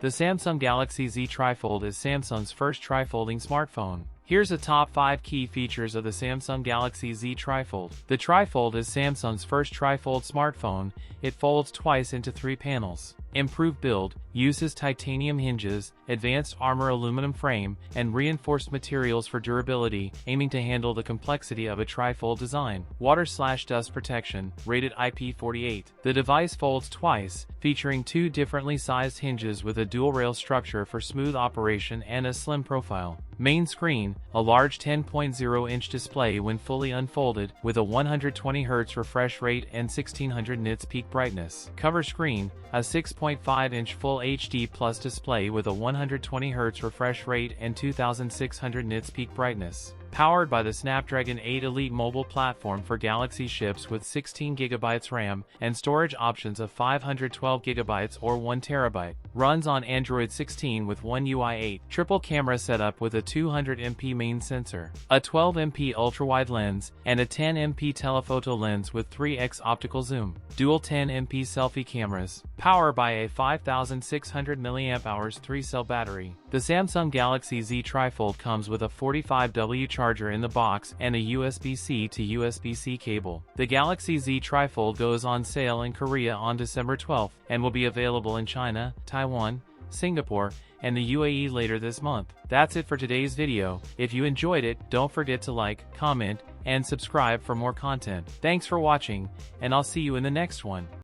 The Samsung Galaxy Z TriFold is Samsung's first tri-folding smartphone. Here's the top 5 key features of the Samsung Galaxy Z TriFold. The TriFold is Samsung's first tri-fold smartphone. It folds twice into 3 panels. Improved build, uses titanium hinges, advanced armor aluminum frame, and reinforced materials for durability, aiming to handle the complexity of a tri-fold design. Water/dust protection, rated IP48. The device folds twice, featuring 2 differently sized hinges with a dual-rail structure for smooth operation and a slim profile. Main screen, a large 10.0-inch display when fully unfolded, with a 120Hz refresh rate and 1600 nits peak brightness. Cover screen, a 6.5-inch Full HD Plus display with a 120Hz refresh rate and 2600 nits peak brightness. Powered by the Snapdragon 8 Elite mobile platform for Galaxy ships with 16GB RAM and storage options of 512GB or 1TB. Runs on Android 16 with One UI 8. Triple camera setup with a 200MP main sensor, a 12MP ultrawide lens, and a 10MP telephoto lens with 3x optical zoom. Dual 10MP selfie cameras. Power by a 5600 mAh 3-cell battery. The Samsung Galaxy Z TriFold comes with a 45W charger in the box and a USB-C to USB-C cable. The Galaxy Z TriFold goes on sale in Korea on December 12th and will be available in China, Taiwan, Singapore, and the UAE later this month. That's it for today's video. If you enjoyed it, don't forget to like, comment, and subscribe for more content. Thanks for watching, and I'll see you in the next one.